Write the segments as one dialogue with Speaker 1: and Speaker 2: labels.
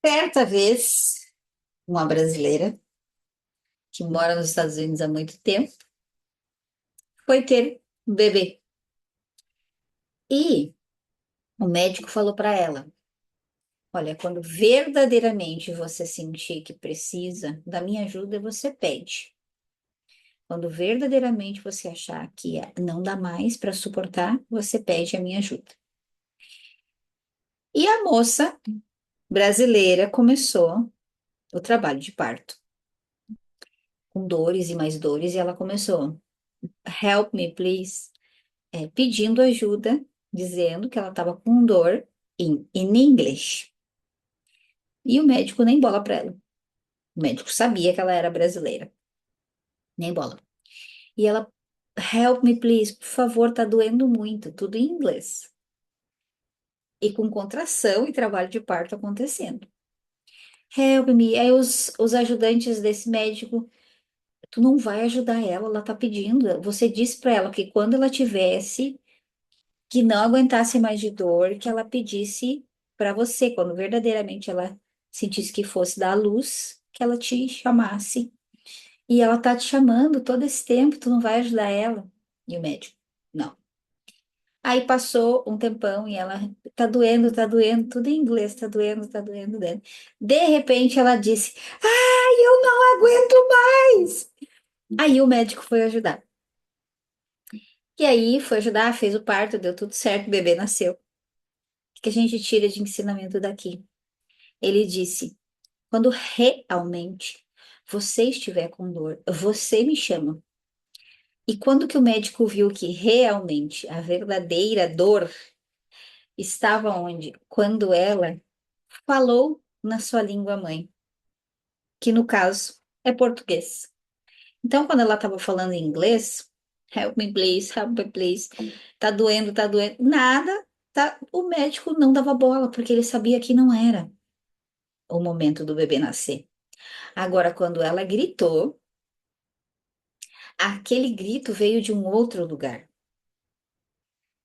Speaker 1: Certa vez, uma brasileira que mora nos Estados Unidos há muito tempo foi ter um bebê. E o médico falou para ela: Olha, quando verdadeiramente você sentir que precisa da minha ajuda, você pede. Quando verdadeiramente você achar que não dá mais para suportar, você pede a minha ajuda. E a moça brasileira começou o trabalho de parto, com dores e mais dores, e ela começou: Help me, please. Pedindo ajuda, dizendo que ela estava com dor em inglês. E o médico nem bola para ela. O médico sabia que ela era brasileira, nem bola. E ela, help me please, por favor, tá doendo muito, tudo em inglês. E com contração e trabalho de parto acontecendo. Help me. Aí os ajudantes desse médico, tu não vai ajudar ela, ela tá pedindo. Você disse para ela que quando ela tivesse que não aguentasse mais de dor, que ela pedisse para você, quando verdadeiramente ela sentisse que fosse dar à luz, que ela te chamasse. E ela tá te chamando todo esse tempo, tu não vai ajudar ela. E o médico, não. Aí passou um tempão e ela tá doendo, tudo em inglês, tá doendo, doendo. De repente ela disse: Ai, eu não aguento mais. Aí o médico foi ajudar. E aí foi ajudar, fez o parto, deu tudo certo, o bebê nasceu. O que a gente tira de ensinamento daqui? Ele disse: quando realmente você estiver com dor, você me chama. E quando que o médico viu que realmente a verdadeira dor estava onde? Quando ela falou na sua língua mãe, que no caso é português. Então, quando ela estava falando em inglês, help me please, tá doendo, nada, tá, o médico não dava bola, porque ele sabia que não era o momento do bebê nascer. Agora, quando ela gritou, aquele grito veio de um outro lugar,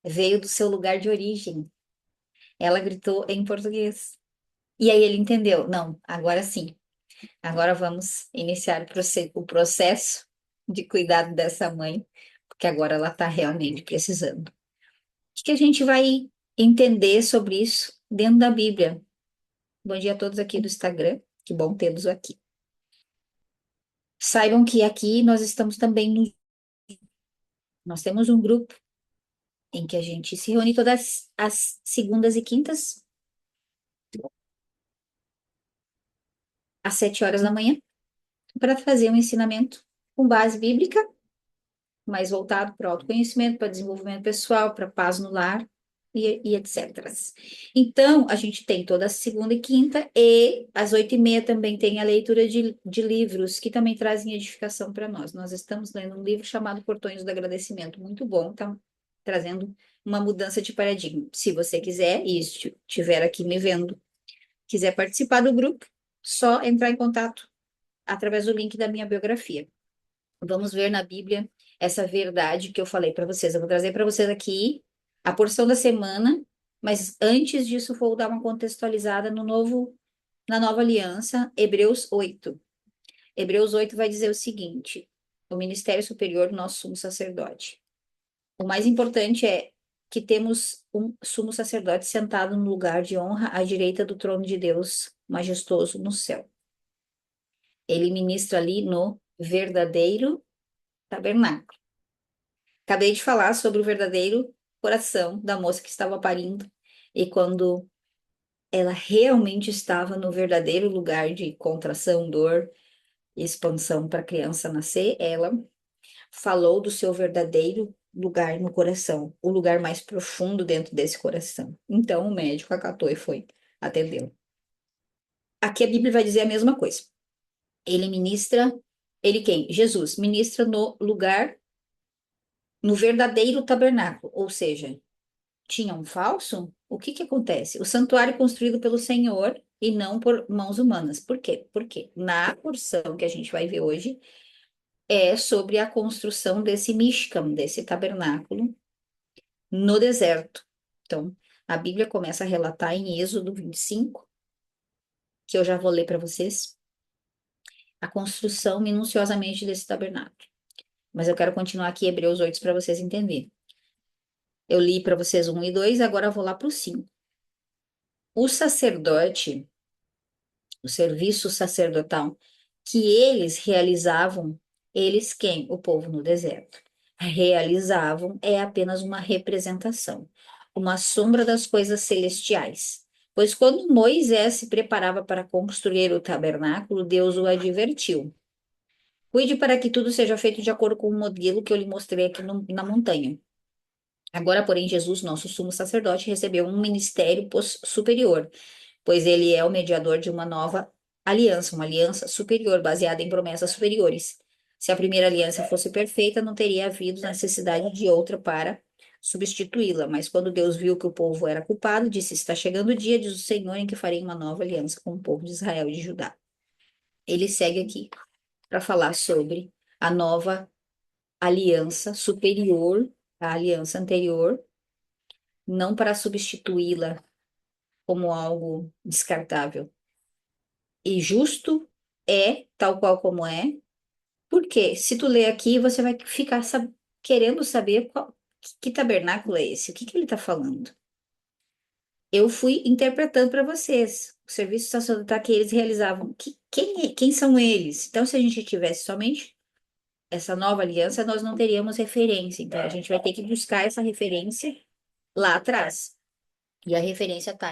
Speaker 1: veio do seu lugar de origem. Ela gritou em português. E aí ele entendeu: não, agora sim, agora vamos iniciar o processo de cuidado dessa mãe, porque agora ela está realmente precisando. O que a gente vai entender sobre isso dentro da Bíblia? Bom dia a todos aqui do Instagram, que bom tê-los aqui. Saibam que aqui nós estamos também nós temos um grupo em que a gente se reúne todas as segundas e quintas, às 7 horas da manhã, para fazer um ensinamento com base bíblica, mais voltado para o autoconhecimento, para desenvolvimento pessoal, para paz no lar e etc. Então, a gente tem toda segunda e quinta, e às 8h30 também tem a leitura de livros que também trazem edificação para nós. Nós estamos lendo um livro chamado Portões do Agradecimento, muito bom, tá trazendo uma mudança de paradigma. Se você quiser e estiver aqui me vendo, quiser participar do grupo, só entrar em contato através do link da minha biografia. Vamos ver na Bíblia essa verdade que eu falei para vocês. Eu vou trazer para vocês aqui a porção da semana, mas antes disso vou dar uma contextualizada na nova aliança, Hebreus 8. Hebreus 8 vai dizer o seguinte: o ministério superior do nosso sumo sacerdote. O mais importante é que temos um sumo sacerdote sentado no lugar de honra à direita do trono de Deus, majestoso no céu. Ele ministra ali no verdadeiro tabernáculo. Acabei de falar sobre o verdadeiro coração da moça que estava parindo, e quando ela realmente estava no verdadeiro lugar de contração, dor e expansão para a criança nascer, ela falou do seu verdadeiro lugar no coração, o lugar mais profundo dentro desse coração. Então o médico acatou e foi atendê-la. Aqui a Bíblia vai dizer a mesma coisa. Ele ministra, ele quem? Jesus, ministra no lugar, no verdadeiro tabernáculo, ou seja, tinha um falso? O que que acontece? O santuário construído pelo Senhor e não por mãos humanas. Por quê? Porque na porção que a gente vai ver hoje é sobre a construção desse Mishkan, desse tabernáculo no deserto. Então, a Bíblia começa a relatar em Êxodo 25 que eu já vou ler para vocês, a construção minuciosamente desse tabernáculo. Mas eu quero continuar aqui Hebreus 8 para vocês entenderem. Eu li para vocês 1 e 2, agora eu vou lá para o 5. O sacerdote, o serviço sacerdotal que eles realizavam, eles quem? O povo no deserto. Realizavam é apenas uma representação, uma sombra das coisas celestiais. Pois quando Moisés se preparava para construir o tabernáculo, Deus o advertiu. Cuide para que tudo seja feito de acordo com o modelo que eu lhe mostrei aqui na montanha. Agora, porém, Jesus, nosso sumo sacerdote, recebeu um ministério superior, pois ele é o mediador de uma nova aliança, uma aliança superior, baseada em promessas superiores. Se a primeira aliança fosse perfeita, não teria havido necessidade de outra para substituí-la. Mas quando Deus viu que o povo era culpado, disse: Está chegando o dia, diz o Senhor, em que farei uma nova aliança com o povo de Israel e de Judá. Ele segue aqui para falar sobre a nova aliança superior à aliança anterior, não para substituí-la como algo descartável. E justo é tal qual como é, porque se tu ler aqui, você vai ficar querendo saber que tabernáculo é esse, o que que ele está falando. Eu fui interpretando para vocês o serviço sacerdotal que eles realizavam. Quem são eles? Então, se a gente tivesse somente essa nova aliança, nós não teríamos referência. Então, a gente vai ter que buscar essa referência lá atrás. E a referência está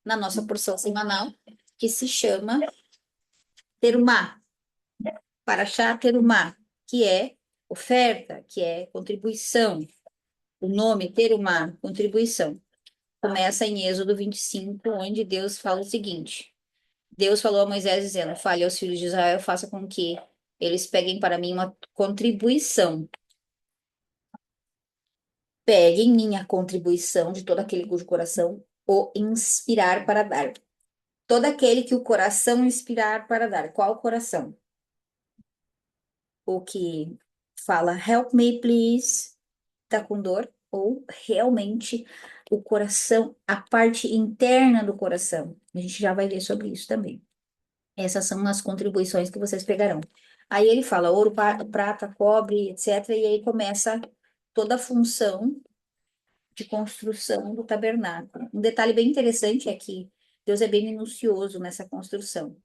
Speaker 1: na nossa porção semanal, que se chama Terumá, Paraxá Terumá, que é oferta, que é contribuição. O nome Terumá, contribuição, começa em Êxodo 25, onde Deus fala o seguinte: Deus falou a Moisés dizendo: Fale aos filhos de Israel, faça com que eles peguem para mim uma contribuição. Peguem minha contribuição de todo aquele cujo coração o inspirar para dar. Todo aquele que o coração inspirar para dar. Qual coração? O que fala help me please, tá com dor, ou realmente o coração, a parte interna do coração. A gente já vai ver sobre isso também. Essas são as contribuições que vocês pegarão. Aí ele fala ouro, prata, cobre, etc. E aí começa toda a função de construção do tabernáculo. Um detalhe bem interessante é que Deus é bem minucioso nessa construção.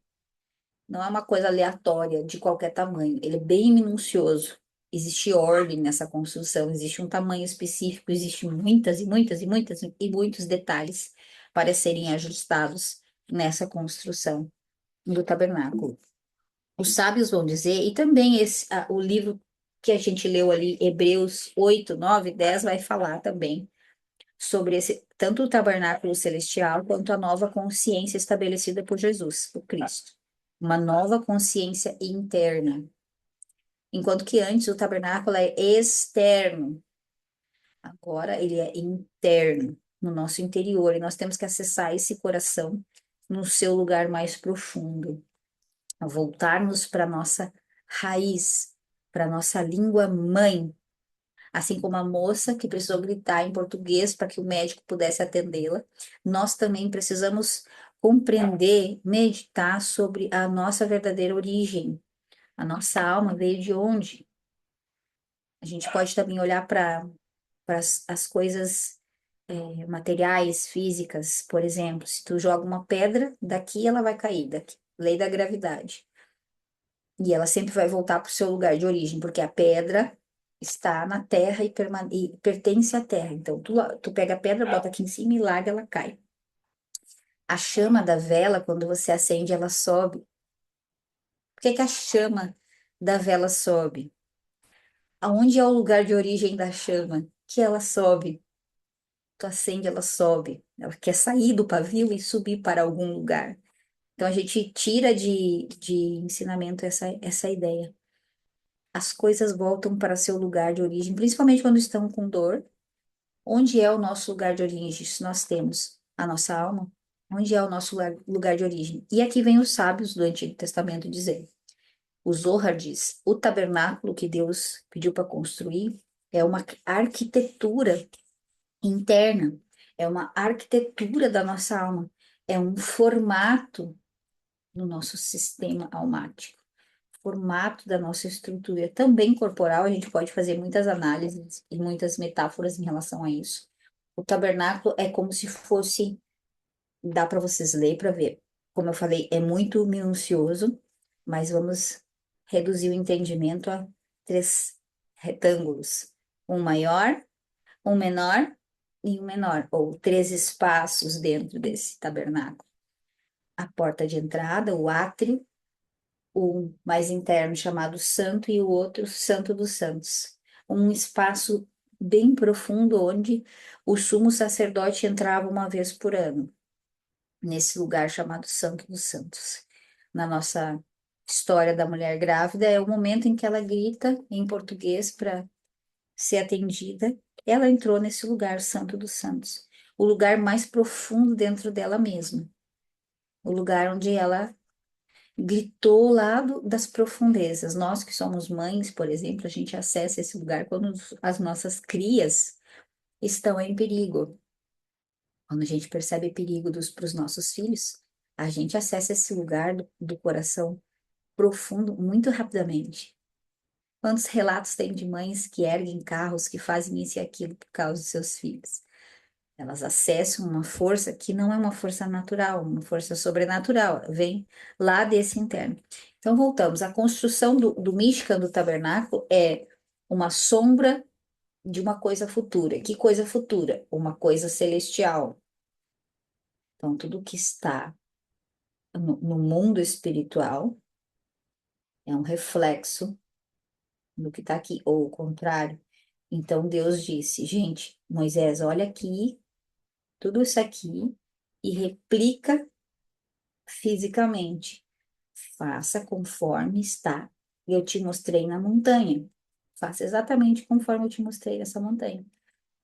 Speaker 1: Não é uma coisa aleatória de qualquer tamanho. Ele é bem minucioso. Existe ordem nessa construção, existe um tamanho específico, existe muitas e muitas e muitas e muitos detalhes para serem ajustados nessa construção do tabernáculo. Os sábios vão dizer, e também o livro que a gente leu ali, Hebreus 8, 9, 10, vai falar também sobre tanto o tabernáculo celestial quanto a nova consciência estabelecida por Jesus, por Cristo. Uma nova consciência interna. Enquanto que antes o tabernáculo é externo, agora ele é interno, no nosso interior, e nós temos que acessar esse coração no seu lugar mais profundo, voltarmos para nossa raiz, para nossa língua mãe, assim como a moça que precisou gritar em português para que o médico pudesse atendê-la, nós também precisamos compreender, meditar sobre a nossa verdadeira origem. A nossa alma veio de onde? A gente pode também olhar para as coisas materiais, físicas, por exemplo, se tu joga uma pedra, daqui ela vai cair, daqui, lei da gravidade. E ela sempre vai voltar para o seu lugar de origem, porque a pedra está na terra e pertence à terra. Então, tu pega a pedra, bota aqui em cima e larga, ela cai. A chama da vela, quando você acende, ela sobe. Por que que a chama da vela sobe? Aonde é o lugar de origem da chama? Que ela sobe. Tu acende, ela sobe. Ela quer sair do pavio e subir para algum lugar. Então, a gente tira de ensinamento essa ideia. As coisas voltam para seu lugar de origem, principalmente quando estão com dor. Onde é o nosso lugar de origem? Se nós temos a nossa alma, onde é o nosso lugar de origem? E aqui vem os sábios do Antigo Testamento dizer. O Zohar diz, o tabernáculo que Deus pediu para construir é uma arquitetura interna, é uma arquitetura da nossa alma, é um formato no nosso sistema almático, formato da nossa estrutura, também corporal. A gente pode fazer muitas análises e muitas metáforas em relação a isso. O tabernáculo é como se fosse, dá para vocês ler para ver. Como eu falei, é muito minucioso, mas vamos reduzir o entendimento a três retângulos: um maior, um menor e um menor, ou três espaços dentro desse tabernáculo. A porta de entrada, o átrio, o mais interno chamado Santo e o outro Santo dos Santos. Um espaço bem profundo onde o sumo sacerdote entrava uma vez por ano, nesse lugar chamado Santo dos Santos. Na nossa história da mulher grávida, é o momento em que ela grita em português para ser atendida. Ela entrou nesse lugar, Santo dos Santos, o lugar mais profundo dentro dela mesma, o lugar onde ela gritou lá das profundezas. Nós que somos mães, por exemplo, a gente acessa esse lugar quando as nossas crias estão em perigo. Quando a gente percebe perigo para os nossos filhos, a gente acessa esse lugar do coração profundo muito rapidamente. Quantos relatos tem de mães que erguem carros, que fazem isso e aquilo por causa dos seus filhos? Elas acessam uma força que não é uma força natural, uma força sobrenatural, vem lá desse interno. Então, voltamos. A construção do Mishkan, do tabernáculo, é uma sombra de uma coisa futura. Que coisa futura? Uma coisa celestial. Então, tudo que está no mundo espiritual é um reflexo do que está aqui, ou o contrário. Então, Deus disse, gente, Moisés, olha aqui, tudo isso aqui, e replica fisicamente. Faça conforme está. Eu te mostrei na montanha. Faça exatamente conforme eu te mostrei nessa montanha.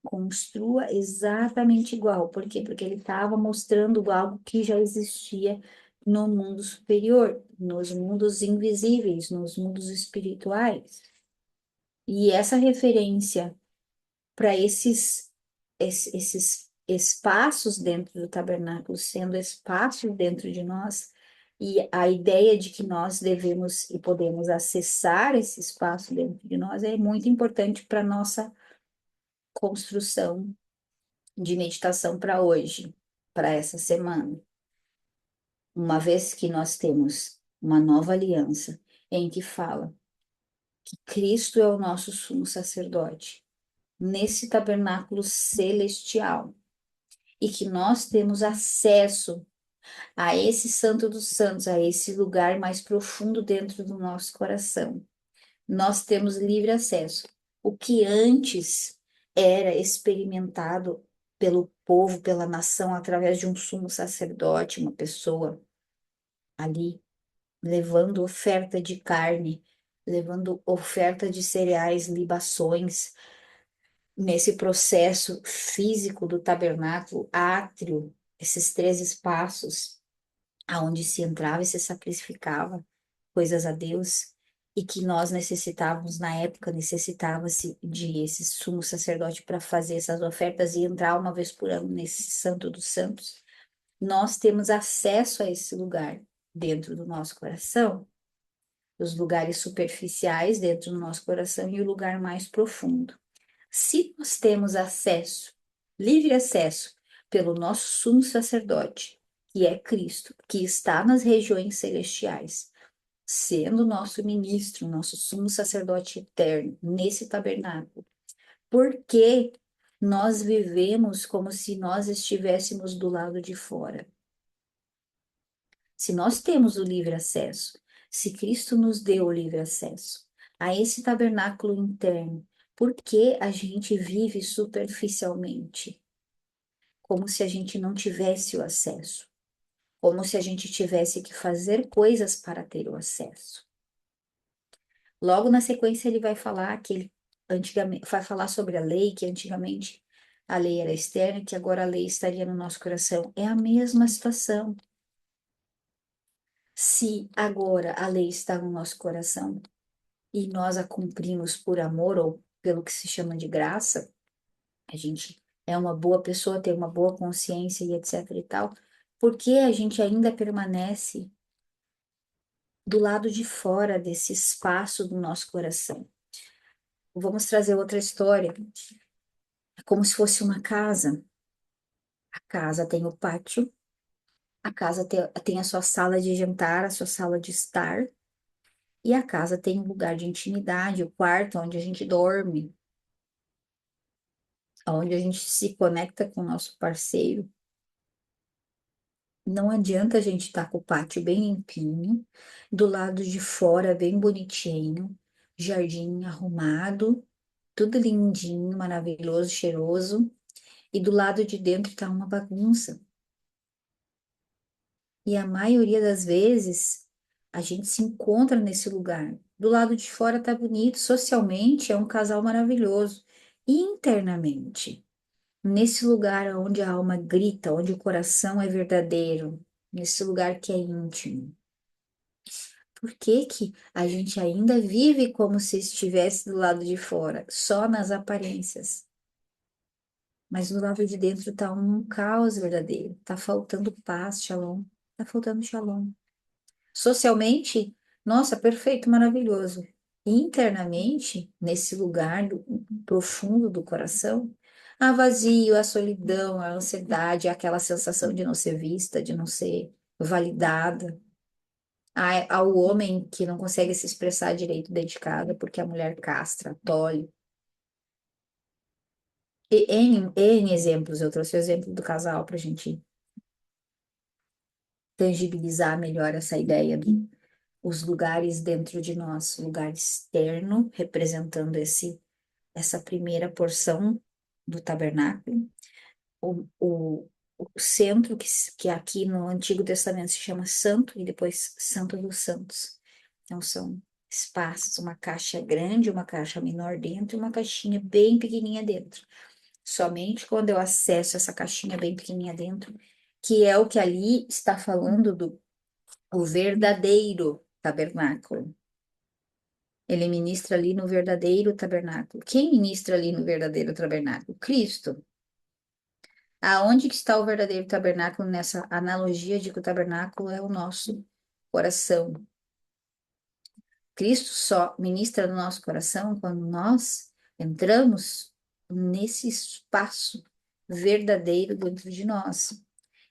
Speaker 1: Construa exatamente igual. Por quê? Porque ele estava mostrando algo que já existia no mundo superior, nos mundos invisíveis, nos mundos espirituais. E essa referência para esses espaços dentro do tabernáculo, sendo espaços dentro de nós, e a ideia de que nós devemos e podemos acessar esse espaço dentro de nós é muito importante para a nossa construção de meditação para hoje, para essa semana. Uma vez que nós temos uma nova aliança em que fala que Cristo é o nosso sumo sacerdote, nesse tabernáculo celestial, e que nós temos acesso a esse Santo dos Santos, a esse lugar mais profundo dentro do nosso coração. Nós temos livre acesso. O que antes era experimentado pelo povo, pela nação, através de um sumo sacerdote, uma pessoa ali levando oferta de carne, levando oferta de cereais, libações, nesse processo físico do tabernáculo, átrio, esses três espaços aonde se entrava e se sacrificava coisas a Deus, e que nós necessitávamos, na época, necessitava-se de esse sumo sacerdote para fazer essas ofertas e entrar uma vez por ano nesse Santo dos Santos. Nós temos acesso a esse lugar dentro do nosso coração, os lugares superficiais dentro do nosso coração e o lugar mais profundo. Se nós temos acesso, livre acesso, pelo nosso sumo sacerdote, que é Cristo, que está nas regiões celestiais, sendo nosso ministro, nosso sumo sacerdote eterno, nesse tabernáculo, por que nós vivemos como se nós estivéssemos do lado de fora? Se nós temos o livre acesso, se Cristo nos deu o livre acesso a esse tabernáculo interno, por que a gente vive superficialmente? Como se a gente não tivesse o acesso, como se a gente tivesse que fazer coisas para ter o acesso. Logo na sequência ele vai falar que ele antigamente vai falar sobre a lei, que antigamente a lei era externa, que agora a lei estaria no nosso coração. É a mesma situação. Se agora a lei está no nosso coração e nós a cumprimos por amor ou pelo que se chama de graça, a gente é uma boa pessoa, tem uma boa consciência e etc e tal, por que a gente ainda permanece do lado de fora desse espaço do nosso coração. Vamos trazer outra história. É como se fosse uma casa. A casa tem o pátio, a casa tem a sua sala de jantar, a sua sala de estar, e a casa tem um lugar de intimidade, o quarto onde a gente dorme, onde a gente se conecta com o nosso parceiro. Não adianta a gente estar com o pátio bem limpinho, do lado de fora bem bonitinho, jardim arrumado, tudo lindinho, maravilhoso, cheiroso, e do lado de dentro tá uma bagunça. E a maioria das vezes a gente se encontra nesse lugar. Do lado de fora tá bonito, socialmente é um casal maravilhoso. E internamente, nesse lugar onde a alma grita, onde o coração é verdadeiro, nesse lugar que é íntimo. Por que que a gente ainda vive como se estivesse do lado de fora, só nas aparências? Mas do lado de dentro tá um caos verdadeiro, tá faltando paz, shalom, tá faltando shalom. Socialmente, nossa, perfeito, maravilhoso. Internamente, nesse lugar profundo do coração, há vazio, a solidão, a ansiedade, aquela sensação de não ser vista, de não ser validada. Há o homem que não consegue se expressar direito dentro de casa porque a mulher castra, tolhe. E N exemplos, eu trouxe o exemplo do casal para a gente tangibilizar melhor essa ideia os lugares dentro de nós, lugar externo, representando essa primeira porção do tabernáculo, o centro que aqui no Antigo Testamento se chama Santo e depois Santo dos Santos. Então são espaços, uma caixa grande, uma caixa menor dentro e uma caixinha bem pequenininha dentro. Somente quando eu acesso essa caixinha bem pequenininha dentro, que é o que ali está falando do o verdadeiro tabernáculo. Ele ministra ali no verdadeiro tabernáculo. Quem ministra ali no verdadeiro tabernáculo? Cristo. Aonde que está o verdadeiro tabernáculo nessa analogia de que o tabernáculo é o nosso coração? Cristo só ministra no nosso coração quando nós entramos nesse espaço verdadeiro dentro de nós.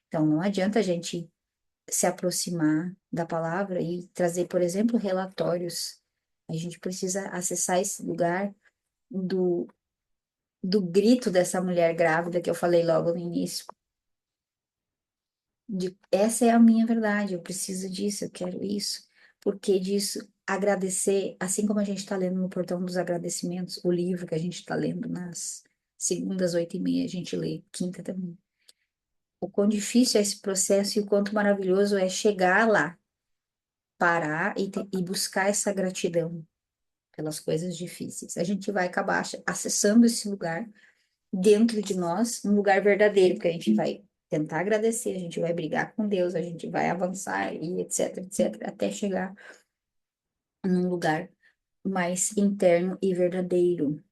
Speaker 1: Então, não adianta a gente se aproximar da palavra e trazer, por exemplo, relatórios. A gente precisa acessar esse lugar do, do grito dessa mulher grávida que eu falei logo no início. Essa é a minha verdade, eu preciso disso, eu quero isso. Porque disso, agradecer, assim como a gente está lendo no Portão dos Agradecimentos, o livro que a gente está lendo nas segundas, 8h30, a gente lê, quinta também. O quão difícil é esse processo e o quanto maravilhoso é chegar lá, parar e buscar essa gratidão pelas coisas difíceis. A gente vai acabar acessando esse lugar dentro de nós, um lugar verdadeiro, porque a gente vai tentar agradecer, a gente vai brigar com Deus, a gente vai avançar e etc, etc, até chegar num lugar mais interno e verdadeiro.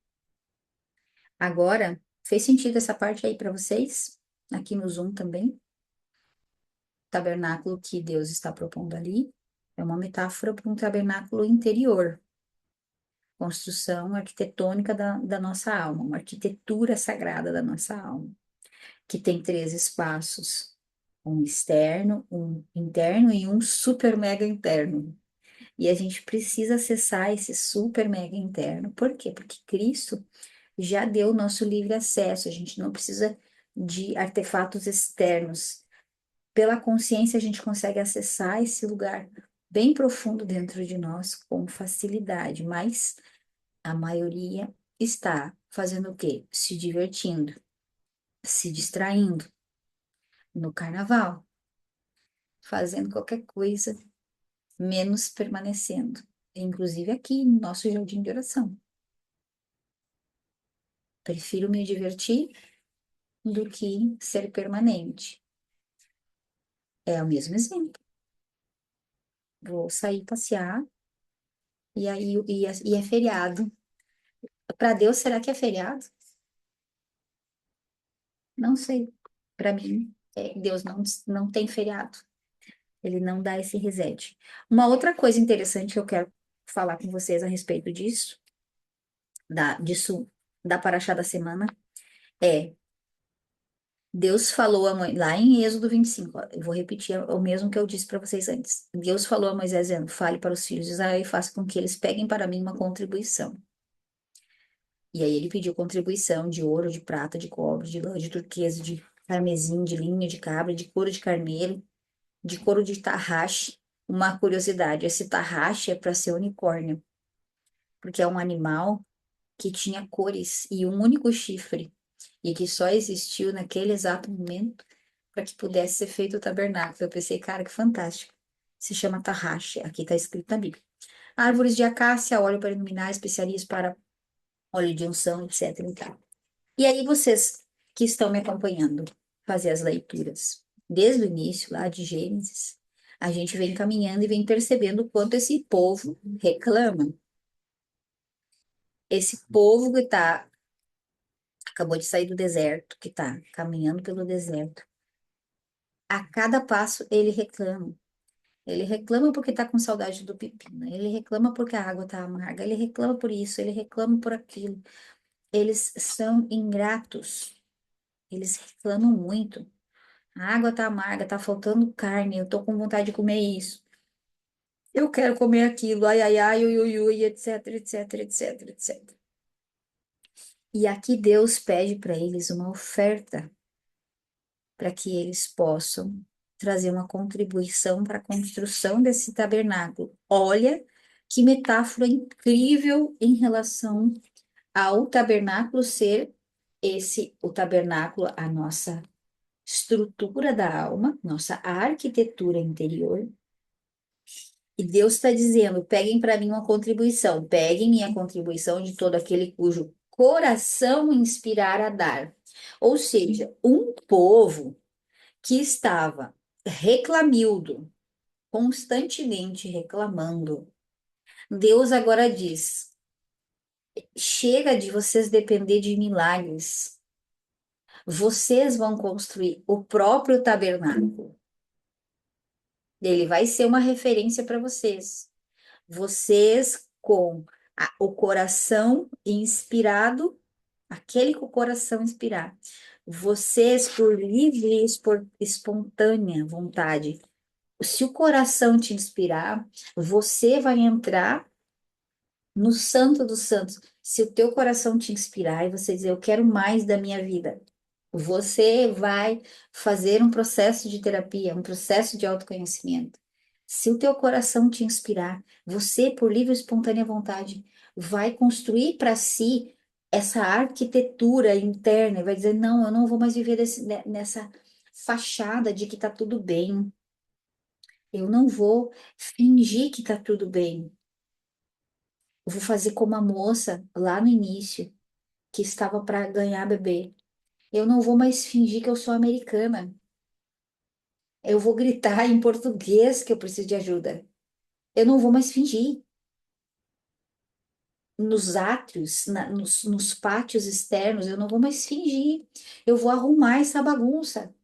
Speaker 1: Agora, fez sentido essa parte aí para vocês? Aqui no Zoom também? Tabernáculo que Deus está propondo ali é uma metáfora para um tabernáculo interior, construção arquitetônica da nossa alma, uma arquitetura sagrada da nossa alma, que tem três espaços, um externo, um interno e um super mega interno. E a gente precisa acessar esse super mega interno. Por quê? Porque Cristo já deu o nosso livre acesso, a gente não precisa de artefatos externos. Pela consciência, a gente consegue acessar esse lugar bem profundo dentro de nós com facilidade, mas a maioria está fazendo o quê? Se divertindo, se distraindo no carnaval, fazendo qualquer coisa, menos permanecendo. Inclusive aqui no nosso jardim de oração. Prefiro me divertir do que ser permanente. É o mesmo exemplo. Vou sair passear e é feriado. Para Deus, será que é feriado? Não sei. Para mim, Deus não tem feriado. Ele não dá esse reset. Uma outra coisa interessante que eu quero falar com vocês a respeito disso, da Paraxá da semana, é Deus falou lá em Êxodo 25, ó, eu vou repetir o mesmo que eu disse para vocês antes. Deus falou a Moisés, dizendo, fale para os filhos de Israel e faça com que eles peguem para mim uma contribuição. E aí ele pediu contribuição de ouro, de prata, de cobre, de lã, de turquesa, de carmesim, de linho de cabra, de couro de carneiro, de couro de tarraxe. Uma curiosidade, esse tarraxe é para ser unicórnio, porque é um animal que tinha cores e um único chifre, e que só existiu naquele exato momento para que pudesse ser feito o tabernáculo. Eu pensei, cara, que fantástico. Se chama tarraxe, aqui está escrito na Bíblia. Árvores de acácia, óleo para iluminar, especiarias para óleo de unção, etc. E tal. E aí vocês que estão me acompanhando, fazer as leituras. Desde o início, lá de Gênesis, a gente vem caminhando e vem percebendo o quanto esse povo reclama. Esse povo que acabou de sair do deserto, que está caminhando pelo deserto, a cada passo ele reclama. Ele reclama porque está com saudade do pepino, ele reclama porque a água está amarga, ele reclama por isso, ele reclama por aquilo. Eles são ingratos, eles reclamam muito. A água tá amarga, tá faltando carne, eu tô com vontade de comer isso. Eu quero comer aquilo, ai, ai, ai, ui, ui, ui, etc, etc, etc, etc. E aqui Deus pede para eles uma oferta para que eles possam trazer uma contribuição para a construção desse tabernáculo. Olha que metáfora incrível em relação ao tabernáculo ser o tabernáculo, a nossa estrutura da alma, nossa arquitetura interior. E Deus está dizendo: peguem para mim uma contribuição, peguem minha contribuição de todo aquele cujo coração inspirar a dar. Ou seja, um povo que estava reclamildo, constantemente reclamando. Deus agora diz: chega de vocês depender de milagres. Vocês vão construir o próprio tabernáculo. Ele vai ser uma referência para vocês. Vocês com o coração inspirado, aquele com o coração inspirado. Vocês por livre e espontânea vontade. Se o coração te inspirar, você vai entrar no Santo dos Santos. Se o teu coração te inspirar e você dizer, eu quero mais da minha vida, você vai fazer um processo de terapia, um processo de autoconhecimento. Se o teu coração te inspirar, você, por livre e espontânea vontade, vai construir para si essa arquitetura interna e vai dizer, não, eu não vou mais viver nessa fachada de que está tudo bem. Eu não vou fingir que está tudo bem. Eu vou fazer como a moça lá no início, que estava para ganhar bebê. Eu não vou mais fingir que eu sou americana. Eu vou gritar em português que eu preciso de ajuda. Eu não vou mais fingir. Nos átrios, nos pátios externos, eu não vou mais fingir. Eu vou arrumar essa bagunça.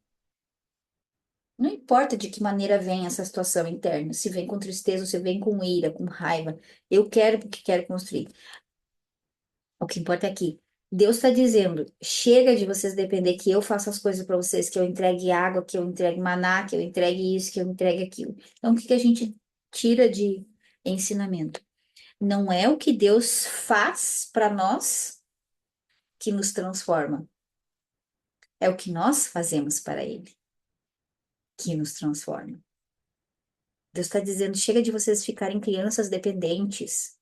Speaker 1: Não importa de que maneira vem essa situação interna, se vem com tristeza, se vem com ira, com raiva. Eu quero porque quero construir. O que importa é que Deus está dizendo: chega de vocês depender que eu faça as coisas para vocês, que eu entregue água, que eu entregue maná, que eu entregue isso, que eu entregue aquilo. Então, o que que a gente tira de ensinamento? Não é o que Deus faz para nós que nos transforma, é o que nós fazemos para Ele que nos transforma. Deus está dizendo: chega de vocês ficarem crianças dependentes,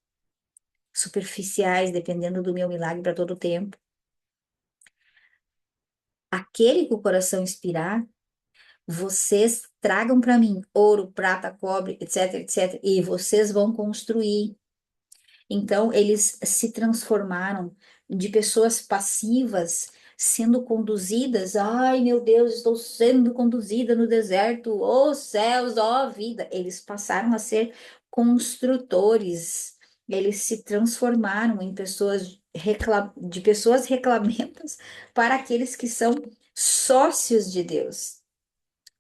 Speaker 1: superficiais, dependendo do meu milagre para todo o tempo. Aquele que o coração inspirar, vocês tragam para mim ouro, prata, cobre, etc, etc, e vocês vão construir. Então, eles se transformaram de pessoas passivas, sendo conduzidas. Ai, meu Deus, estou sendo conduzida no deserto. Ó céus, ó vida. Eles passaram a ser construtores. Eles se transformaram em pessoas de pessoas reclamentas para aqueles que são sócios de Deus.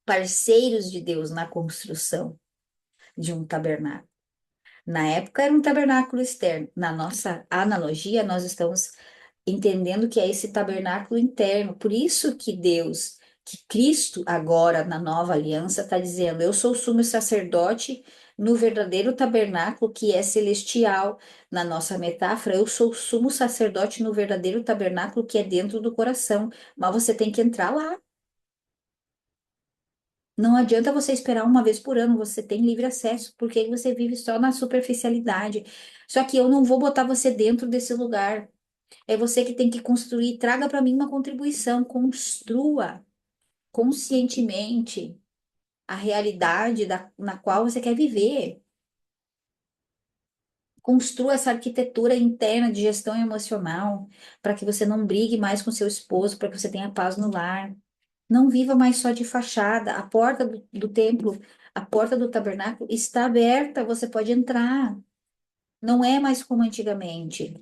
Speaker 1: parceiros de Deus na construção de um tabernáculo. Na época era um tabernáculo externo. Na nossa analogia, nós estamos entendendo que é esse tabernáculo interno. Por isso que Deus, que Cristo agora na nova aliança está dizendo: eu sou o sumo sacerdote no verdadeiro tabernáculo que é celestial. Na nossa metáfora, eu sou o sumo sacerdote no verdadeiro tabernáculo que é dentro do coração. Mas você tem que entrar lá. Não adianta você esperar uma vez por ano, você tem livre acesso, porque você vive só na superficialidade. Só que eu não vou botar você dentro desse lugar. É você que tem que construir. Traga para mim uma contribuição. Construa conscientemente a realidade na qual você quer viver. Construa essa arquitetura interna de gestão emocional para que você não brigue mais com seu esposo, para que você tenha paz no lar. Não viva mais só de fachada. A porta do templo, a porta do tabernáculo está aberta, você pode entrar. Não é mais como antigamente,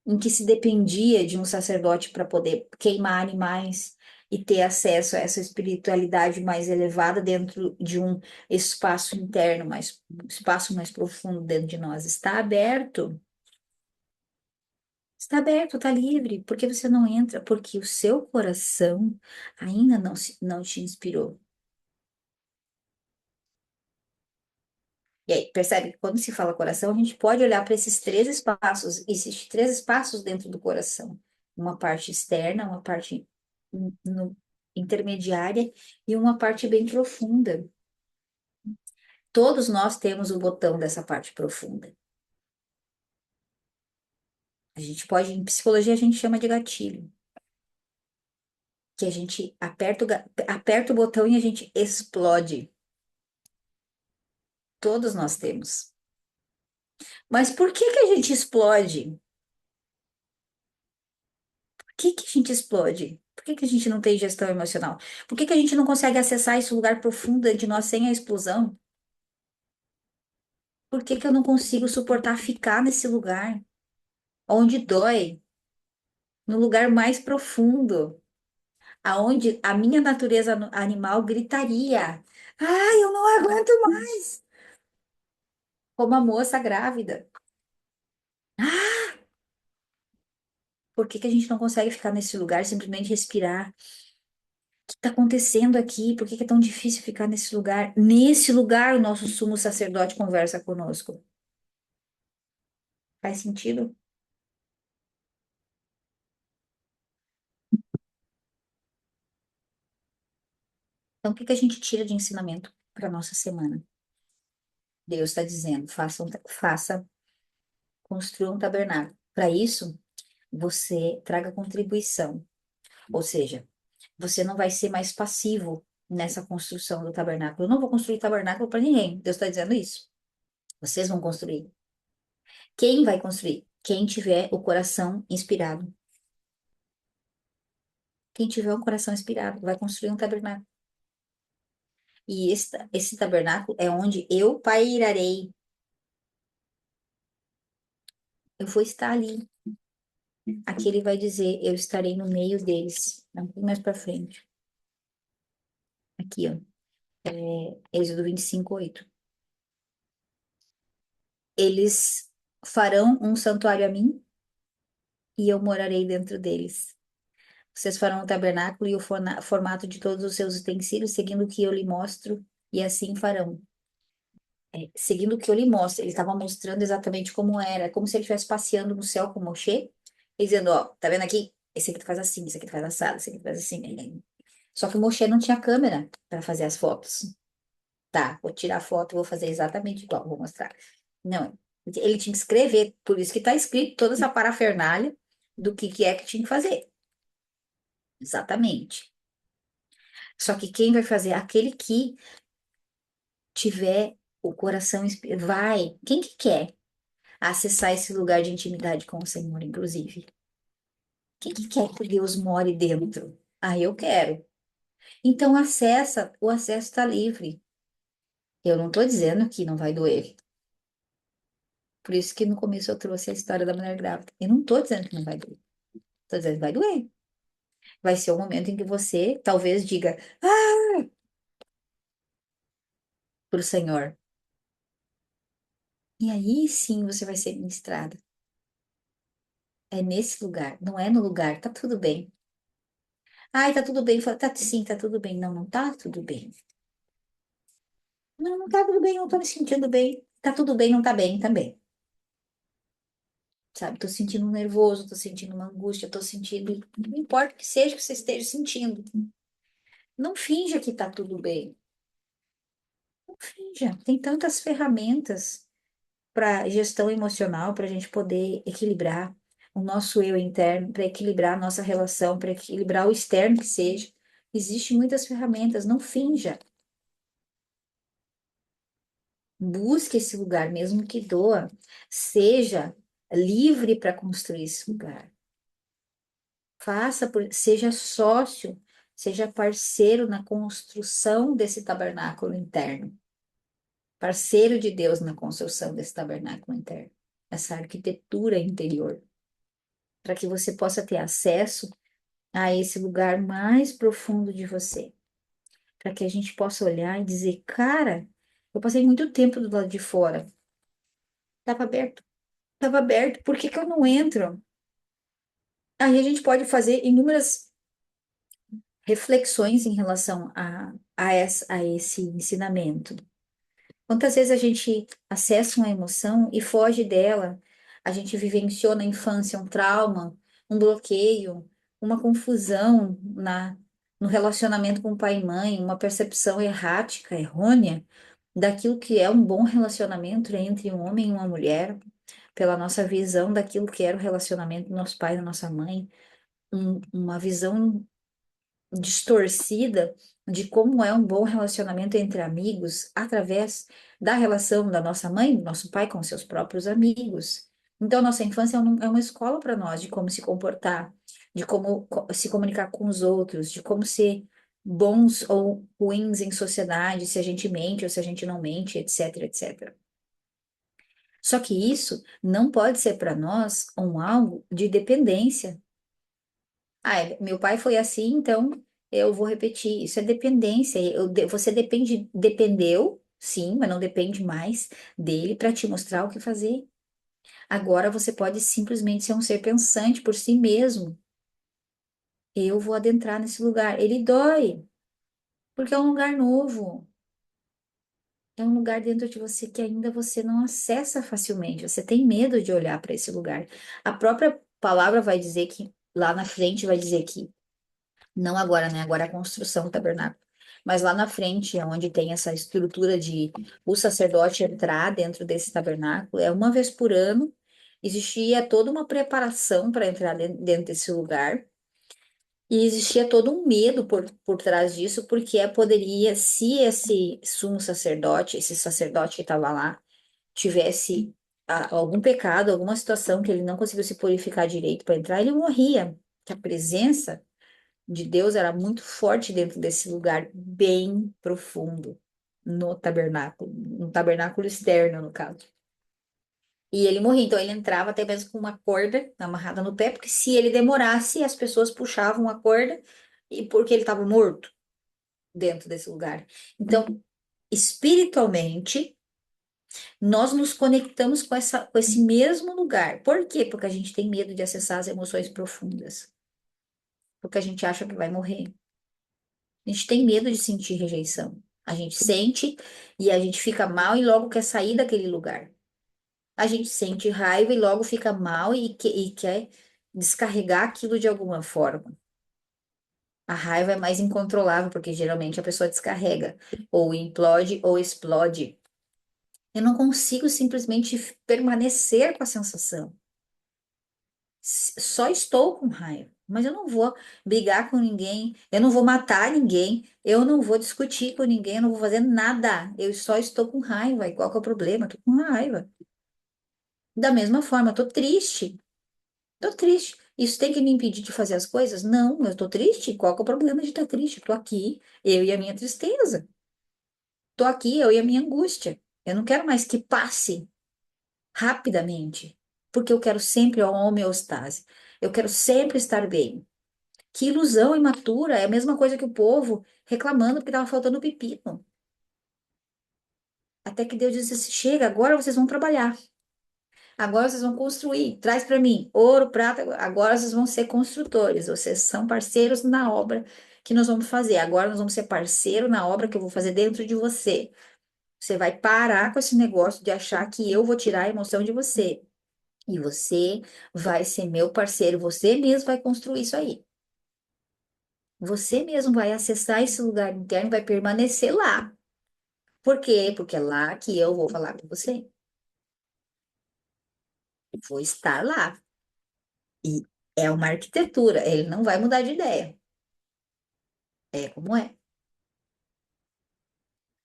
Speaker 1: em que se dependia de um sacerdote para poder queimar animais e ter acesso a essa espiritualidade mais elevada dentro de um espaço interno, um espaço mais profundo dentro de nós. Está aberto. Está aberto, está livre. Por que você não entra? Porque o seu coração ainda não te inspirou. E aí, percebe que quando se fala coração, a gente pode olhar para esses três espaços. Existem três espaços dentro do coração: uma parte externa, uma parte intermediária e uma parte bem profunda. Todos nós temos o botão dessa parte profunda. A gente pode, em psicologia, a gente chama de gatilho, que a gente aperta o botão e a gente explode. Todos nós temos. Mas por que que a gente explode? Que a gente explode? Por que que a gente não tem gestão emocional? Por que que a gente não consegue acessar esse lugar profundo de nós sem a explosão? Por que que eu não consigo suportar ficar nesse lugar onde dói, no lugar mais profundo, aonde a minha natureza animal gritaria: "Ai, eu não aguento mais!" Como a moça grávida. Por que que a gente não consegue ficar nesse lugar, simplesmente respirar? O que está acontecendo aqui? Por que que é tão difícil ficar nesse lugar? Nesse lugar, o nosso sumo sacerdote conversa conosco. Faz sentido? Então, o que que a gente tira de ensinamento para nossa semana? Deus está dizendo: faça, construa um tabernáculo. Para isso, você traga contribuição. Ou seja, você não vai ser mais passivo nessa construção do tabernáculo. Eu não vou construir tabernáculo para ninguém. Deus está dizendo isso. Vocês vão construir. Quem vai construir? Quem tiver o coração inspirado. Quem tiver o coração inspirado vai construir um tabernáculo. E esse tabernáculo é onde eu pairarei. Eu vou estar ali. Aqui ele vai dizer: eu estarei no meio deles. Um pouquinho mais para frente. Aqui, ó. Êxodo 25:8. Eles farão um santuário a mim e eu morarei dentro deles. Vocês farão o tabernáculo e o formato de todos os seus utensílios, seguindo o que eu lhe mostro, e assim farão. Seguindo o que eu lhe mostro. Ele estava mostrando exatamente como era, como se ele estivesse passeando no céu com o Moshe, e dizendo: ó, tá vendo aqui? Esse aqui tu faz assim, esse aqui tu faz assado, esse aqui tu faz assim. Só que o Moshe não tinha câmera para fazer as fotos. Tá, vou tirar a foto, vou fazer exatamente igual, vou mostrar. Não, ele tinha que escrever, por isso que está escrito toda essa parafernália do que é que tinha que fazer. Exatamente. Só que quem vai fazer? Aquele que tiver o coração, vai. Quem que quer acessar esse lugar de intimidade com o Senhor, inclusive? Quem que quer que Deus more dentro? Ah, eu quero. Então acessa, o acesso está livre. Eu não estou dizendo que não vai doer. Por isso que no começo eu trouxe a história da mulher grávida. Eu não estou dizendo que não vai doer. Estou dizendo que vai doer. Vai ser o momento em que você talvez diga ah, para o Senhor. E aí sim você vai ser ministrada. É nesse lugar, não é no lugar, tá tudo bem. Ai, tá tudo bem. Fala, tá, sim, tá tudo bem. Não, não tá tudo bem. Não, não tá tudo bem, não tô me sentindo bem. Tá tudo bem, não tá bem também. Sabe? Tô sentindo um nervoso, tô sentindo uma angústia, tô sentindo. Não importa o que seja que você esteja sentindo. Não finja que tá tudo bem. Não finja. Tem tantas ferramentas para gestão emocional, para a gente poder equilibrar o nosso eu interno, para equilibrar a nossa relação, para equilibrar o externo que seja. Existem muitas ferramentas, não finja. Busque esse lugar, mesmo que doa. Seja livre para construir esse lugar. Seja sócio, seja parceiro na construção desse tabernáculo interno. Parceiro de Deus na construção desse tabernáculo interno. Essa arquitetura interior. Para que você possa ter acesso a esse lugar mais profundo de você. Para que a gente possa olhar e dizer, cara, eu passei muito tempo do lado de fora. Estava aberto. Estava aberto. Por que que eu não entro? Aí a gente pode fazer inúmeras reflexões em relação a esse ensinamento. Quantas vezes a gente acessa uma emoção e foge dela? A gente vivenciou na infância um trauma, um bloqueio, uma confusão no relacionamento com o pai e mãe, uma percepção errática, errônea, daquilo que é um bom relacionamento entre um homem e uma mulher, pela nossa visão daquilo que era o relacionamento do nosso pai e da nossa mãe, uma visão distorcida de como é um bom relacionamento entre amigos através da relação da nossa mãe, do nosso pai com seus próprios amigos. Então, nossa infância é uma escola para nós de como se comportar, de como se comunicar com os outros, de como ser bons ou ruins em sociedade, se a gente mente ou se a gente não mente, etc, etc. Só que isso não pode ser para nós um algo de dependência. Ah, meu pai foi assim, então eu vou repetir. Isso é dependência. Você dependeu, sim, mas não depende mais dele para te mostrar o que fazer. Agora você pode simplesmente ser um ser pensante por si mesmo. Eu vou adentrar nesse lugar. Ele dói, porque é um lugar novo. É um lugar dentro de você que ainda você não acessa facilmente. Você tem medo de olhar para esse lugar. A própria palavra vai dizer que lá na frente vai dizer que não agora, né? Agora é a construção do tabernáculo. Mas lá na frente, onde tem essa estrutura de o sacerdote entrar dentro desse tabernáculo, é uma vez por ano, existia toda uma preparação para entrar dentro desse lugar, e existia todo um medo por trás disso, porque poderia, se esse sumo sacerdote, esse sacerdote que estava lá, tivesse algum pecado, alguma situação que ele não conseguiu se purificar direito para entrar, ele morria. Que a presença de Deus era muito forte dentro desse lugar bem profundo, no tabernáculo externo, no caso. E ele morria, então ele entrava até mesmo com uma corda amarrada no pé, porque se ele demorasse, as pessoas puxavam a corda e porque ele estava morto dentro desse lugar. Então, espiritualmente, nós nos conectamos com esse mesmo lugar. Por quê? Porque a gente tem medo de acessar as emoções profundas, porque a gente acha que vai morrer. A gente tem medo de sentir rejeição. A gente sente e a gente fica mal e logo quer sair daquele lugar. A gente sente raiva e logo fica mal e quer descarregar aquilo de alguma forma. A raiva é mais incontrolável, porque geralmente a pessoa descarrega, ou implode ou explode. Eu não consigo simplesmente permanecer com a sensação. Só estou com raiva, mas eu não vou brigar com ninguém, eu não vou matar ninguém, eu não vou discutir com ninguém, eu não vou fazer nada. Eu só estou com raiva. E qual que é o problema? Estou com raiva. Da mesma forma, estou triste. Estou triste. Isso tem que me impedir de fazer as coisas? Não, eu estou triste. Qual que é o problema de estar triste? Estou aqui, eu e a minha tristeza. Estou aqui, eu e a minha angústia. Eu não quero mais que passe rapidamente, porque eu quero sempre a homeostase. Eu quero sempre estar bem. Que ilusão imatura, é a mesma coisa que o povo reclamando porque estava faltando pepino. Até que Deus disse assim, chega, agora vocês vão trabalhar. Agora vocês vão construir. Traz para mim ouro, prata. Agora vocês vão ser construtores. Vocês são parceiros na obra que nós vamos fazer. Agora nós vamos ser parceiro na obra que eu vou fazer dentro de você. Você vai parar com esse negócio de achar que eu vou tirar a emoção de você. E você vai ser meu parceiro. Você mesmo vai construir isso aí. Você mesmo vai acessar esse lugar interno, vai permanecer lá. Por quê? Porque é lá que eu vou falar com você. Vou estar lá. E é uma arquitetura, ele não vai mudar de ideia. É como é.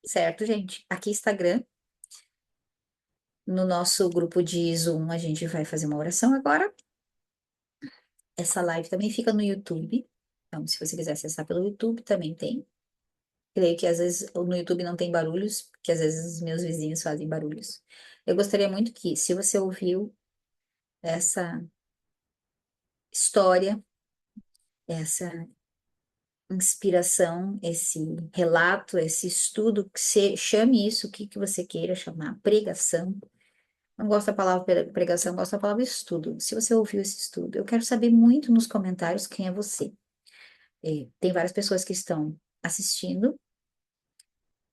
Speaker 1: Certo, gente? Aqui Instagram, no nosso grupo de Zoom, a gente vai fazer uma oração agora. Essa live também fica no YouTube. Então, se você quiser acessar pelo YouTube, também tem. Creio que às vezes no YouTube não tem barulhos, porque às vezes os meus vizinhos fazem barulhos. Eu gostaria muito que, se você ouviu essa história, essa inspiração, esse relato, esse estudo, que você chame isso, o que que você queira chamar, pregação. Não gosto da palavra pregação, gosto da palavra estudo. Se você ouviu esse estudo, eu quero saber muito nos comentários quem é você. Tem várias pessoas que estão assistindo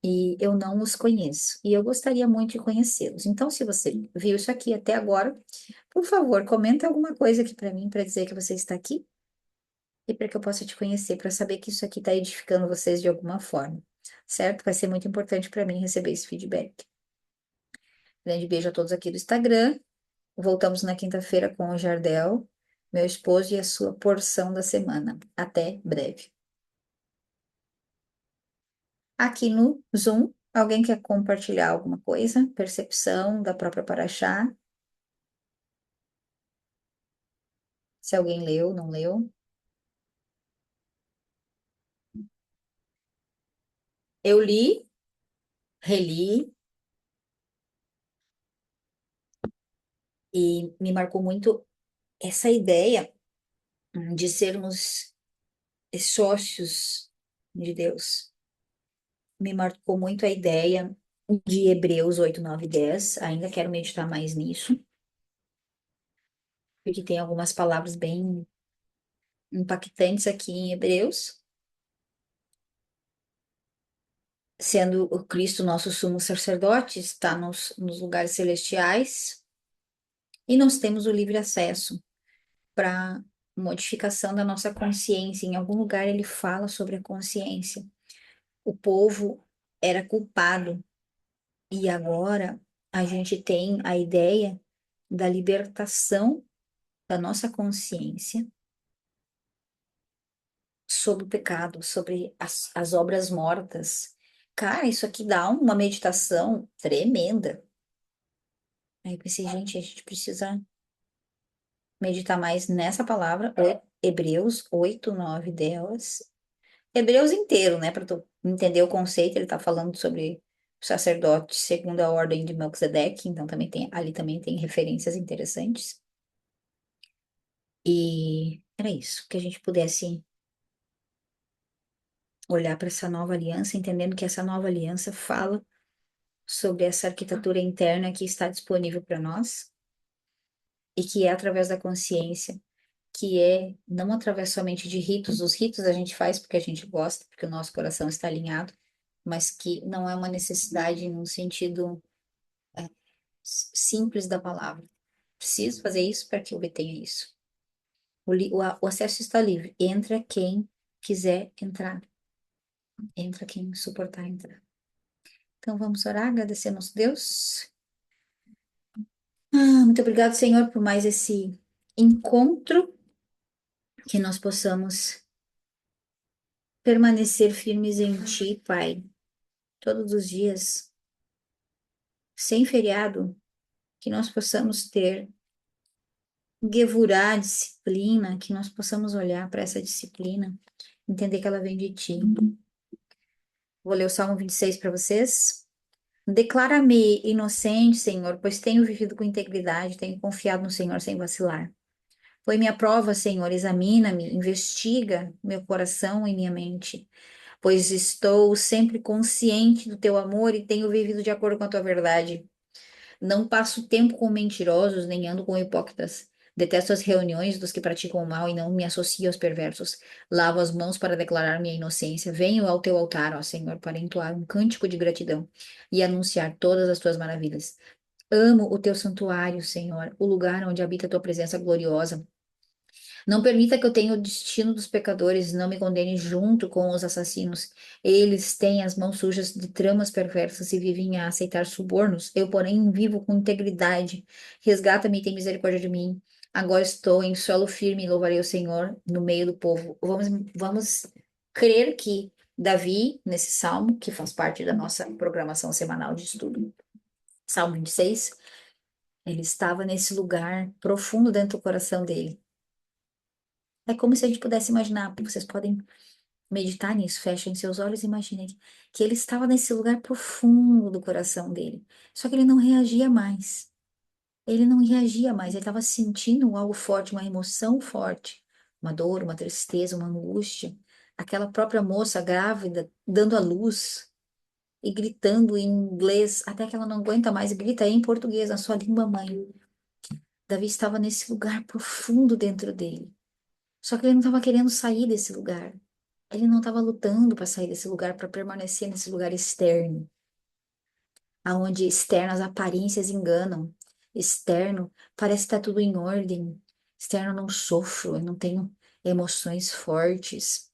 Speaker 1: e eu não os conheço. E eu gostaria muito de conhecê-los. Então, se você viu isso aqui até agora, por favor, comenta alguma coisa aqui para mim, para dizer que você está aqui e para que eu possa te conhecer, para saber que isso aqui está edificando vocês de alguma forma, certo? Vai ser muito importante para mim receber esse feedback. Grande beijo a todos aqui do Instagram. Voltamos na quinta-feira com o Jardel, meu esposo e a sua porção da semana. Até breve. Aqui no Zoom, alguém quer compartilhar alguma coisa? Percepção da própria Paraxá? Se alguém leu, não leu? Eu li, reli e me marcou muito essa ideia de sermos sócios de Deus. Me marcou muito a ideia de Hebreus 8, 9 e 10. Ainda quero meditar mais nisso, porque tem algumas palavras bem impactantes aqui em Hebreus, sendo o Cristo nosso sumo sacerdote, está nos lugares celestiais, e nós temos o livre acesso para modificação da nossa consciência. Em algum lugar ele fala sobre a consciência. O povo era culpado, e agora a gente tem a ideia da libertação da nossa consciência sobre o pecado, sobre as obras mortas. Cara, isso aqui dá uma meditação tremenda. Aí eu pensei, gente, a gente precisa meditar mais nessa palavra, Hebreus 8, 9 delas. Hebreus inteiro, né, para tu entender o conceito, ele tá falando sobre o sacerdote segundo a ordem de Melquisedeque, então também tem, ali também tem referências interessantes. E era isso, que a gente pudesse olhar para essa nova aliança, entendendo que essa nova aliança fala sobre essa arquitetura interna que está disponível para nós e que é através da consciência, que é não através somente de ritos. Os ritos a gente faz porque a gente gosta, porque o nosso coração está alinhado, mas que não é uma necessidade num sentido simples da palavra. Preciso fazer isso para que eu obtenha isso. O acesso está livre. Entra quem quiser entrar. Entra quem suportar entrar. Então vamos orar, agradecer a nosso Deus. Muito obrigado, Senhor, por mais esse encontro, que nós possamos permanecer firmes em Ti, Pai, todos os dias, sem feriado, que nós possamos ter gevurá, disciplina, que nós possamos olhar para essa disciplina, entender que ela vem de Ti. Vou ler o Salmo 26 para vocês. Declara-me inocente, Senhor, pois tenho vivido com integridade, tenho confiado no Senhor sem vacilar. Foi minha prova, Senhor, examina-me, investiga meu coração e minha mente, pois estou sempre consciente do teu amor e tenho vivido de acordo com a tua verdade. Não passo tempo com mentirosos, nem ando com hipócritas. Detesto as reuniões dos que praticam o mal e não me associo aos perversos. Lavo as mãos para declarar minha inocência. Venho ao teu altar, ó Senhor, para entoar um cântico de gratidão e anunciar todas as tuas maravilhas. Amo o teu santuário, Senhor, o lugar onde habita a tua presença gloriosa. Não permita que eu tenha o destino dos pecadores, não me condene junto com os assassinos. Eles têm as mãos sujas de tramas perversas e vivem a aceitar subornos. Eu, porém, vivo com integridade. Resgata-me e tem misericórdia de mim. Agora estou em solo firme e louvarei o Senhor no meio do povo. Vamos crer que Davi, nesse salmo, que faz parte da nossa programação semanal de estudo, Salmo 26, ele estava nesse lugar profundo dentro do coração dele. É como se a gente pudesse imaginar, vocês podem meditar nisso, fechem seus olhos e imaginem que ele estava nesse lugar profundo do coração dele. Só que ele não reagia mais. Ele não reagia mais, ele estava sentindo algo forte, uma emoção forte, uma dor, uma tristeza, uma angústia. Aquela própria moça grávida dando à luz e gritando em inglês, até que ela não aguenta mais e grita em português, na sua língua mãe. Davi estava nesse lugar profundo dentro dele. Só que ele não estava querendo sair desse lugar. Ele não estava lutando para sair desse lugar, para permanecer nesse lugar externo, aonde externas aparências enganam. Externo parece que está tudo em ordem. Externo eu não sofro, eu não tenho emoções fortes.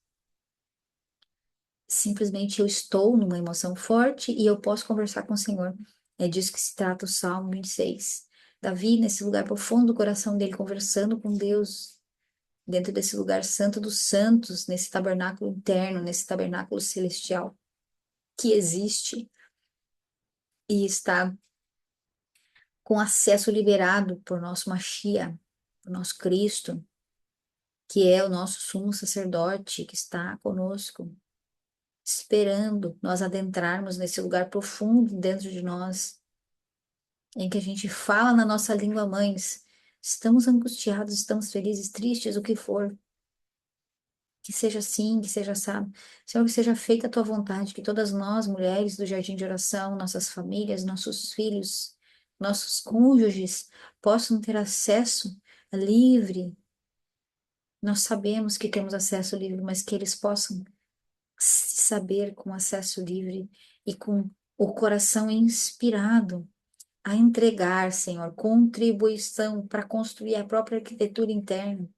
Speaker 1: Simplesmente eu estou numa emoção forte e eu posso conversar com o Senhor. É disso que se trata o Salmo 26. Davi, nesse lugar profundo do coração dele, conversando com Deus, dentro desse lugar santo dos santos, nesse tabernáculo interno, nesse tabernáculo celestial que existe e está com acesso liberado por nosso Machia, por nosso Cristo, que é o nosso sumo sacerdote que está conosco, esperando nós adentrarmos nesse lugar profundo dentro de nós, em que a gente fala na nossa língua mães. Estamos angustiados, estamos felizes, tristes, o que for. Que seja assim, que seja assado. Senhor, que seja feita a tua vontade, que todas nós, mulheres do Jardim de Oração, nossas famílias, nossos filhos, nossos cônjuges, possam ter acesso livre. Nós sabemos que temos acesso livre, mas que eles possam se saber com acesso livre e com o coração inspirado a entregar, Senhor, contribuição para construir a própria arquitetura interna,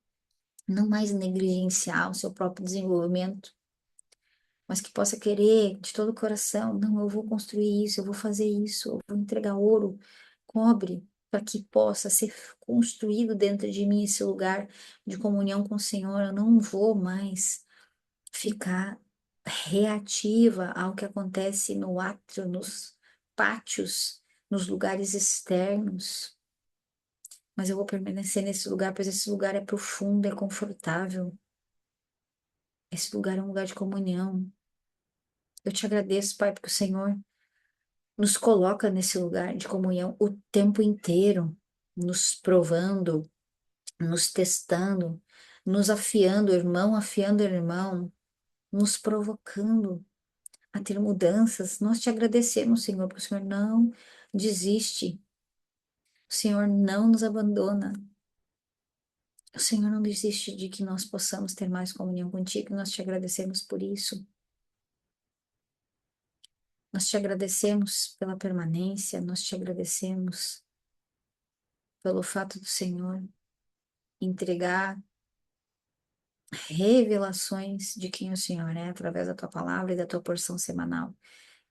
Speaker 1: não mais negligenciar o seu próprio desenvolvimento, mas que possa querer de todo o coração, não, eu vou construir isso, eu vou fazer isso, eu vou entregar ouro, cobre, para que possa ser construído dentro de mim esse lugar de comunhão com o Senhor. Eu não vou mais ficar reativa ao que acontece no átrio, nos pátios, nos lugares externos, mas eu vou permanecer nesse lugar, pois esse lugar é profundo, é confortável. Esse lugar é um lugar de comunhão. Eu te agradeço, Pai, porque o Senhor nos coloca nesse lugar de comunhão o tempo inteiro, nos provando, nos testando, nos afiando irmão, nos provocando a ter mudanças. Nós te agradecemos, Senhor, porque o Senhor não desiste, o Senhor não nos abandona. O Senhor não desiste de que nós possamos ter mais comunhão contigo, nós te agradecemos por isso. Nós te agradecemos pela permanência, nós te agradecemos pelo fato do Senhor entregar revelações de quem o Senhor é através da tua palavra e da tua porção semanal.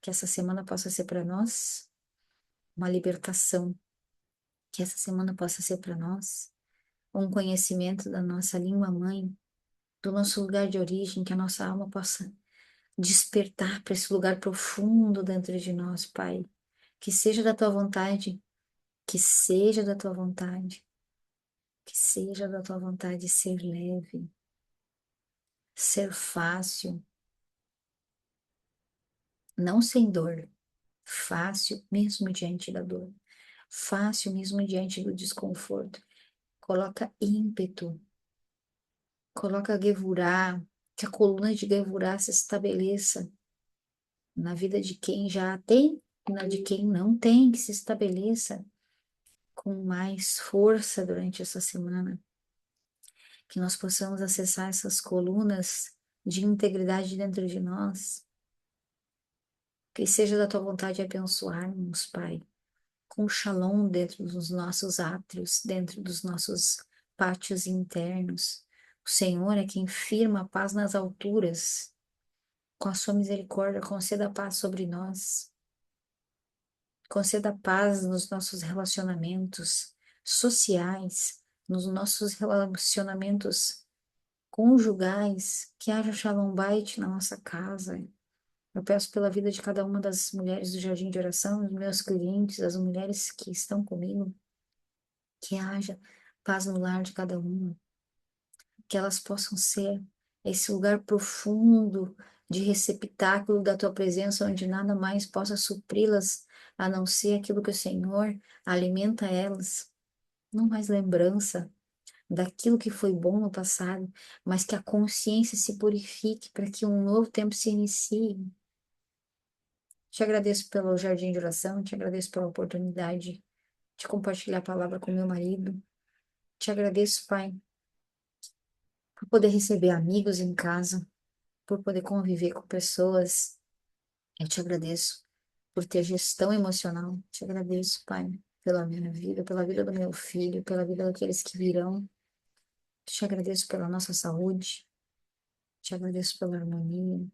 Speaker 1: Que essa semana possa ser para nós uma libertação, que essa semana possa ser para nós um conhecimento da nossa língua mãe, do nosso lugar de origem, que a nossa alma possa despertar para esse lugar profundo dentro de nós, Pai. Que seja da tua vontade, que seja da tua vontade, que seja da tua vontade ser leve, ser fácil, não sem dor, fácil mesmo diante da dor, fácil mesmo diante do desconforto. coloca ímpeto, coloca Gevurah, que a coluna de Gevurah se estabeleça na vida de quem já tem, na de quem não tem, que se estabeleça com mais força durante essa semana, que nós possamos acessar essas colunas de integridade dentro de nós, que seja da tua vontade abençoar-nos, Pai, com shalom dentro dos nossos átrios, dentro dos nossos pátios internos. O Senhor é quem firma a paz nas alturas. Com a sua misericórdia, conceda paz sobre nós. Conceda paz nos nossos relacionamentos sociais, nos nossos relacionamentos conjugais, que haja Shalom Bait na nossa casa. Eu peço pela vida de cada uma das mulheres do Jardim de Oração, dos meus clientes, as mulheres que estão comigo, que haja paz no lar de cada uma, que elas possam ser esse lugar profundo de receptáculo da tua presença, onde nada mais possa supri-las, a não ser aquilo que o Senhor alimenta elas, não mais lembrança daquilo que foi bom no passado, mas que a consciência se purifique para que um novo tempo se inicie. Te agradeço pelo jardim de oração, te agradeço pela oportunidade de compartilhar a palavra com meu marido. Te agradeço, Pai, por poder receber amigos em casa, por poder conviver com pessoas. Eu te agradeço por ter gestão emocional. Te agradeço, Pai, pela minha vida, pela vida do meu filho, pela vida daqueles que virão. Te agradeço pela nossa saúde. Te agradeço pela harmonia.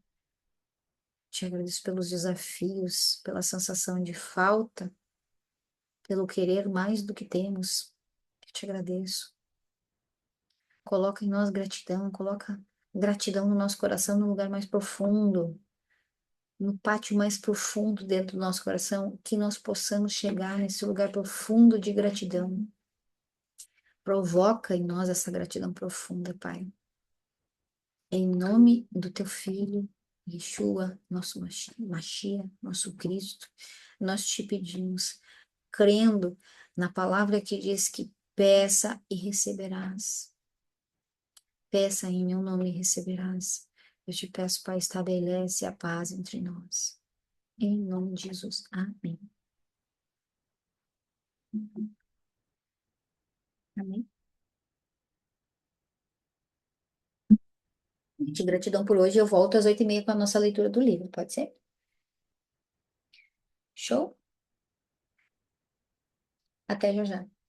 Speaker 1: Te agradeço pelos desafios, pela sensação de falta, pelo querer mais do que temos. Eu te agradeço. Coloca em nós gratidão, coloca gratidão no nosso coração no lugar mais profundo, no pátio mais profundo dentro do nosso coração, que nós possamos chegar nesse lugar profundo de gratidão. Provoca em nós essa gratidão profunda, Pai. Em nome do teu Filho, Yeshua, nosso Mashiach, nosso Cristo, nós te pedimos, crendo na palavra que diz que peça e receberás. Peça em meu nome e receberás. Eu te peço, Pai, estabelece a paz entre nós. Em nome de Jesus. Amém. Amém. Gente, gratidão por hoje. Eu volto às 8h30 com a nossa leitura do livro, pode ser? Show? Até já já.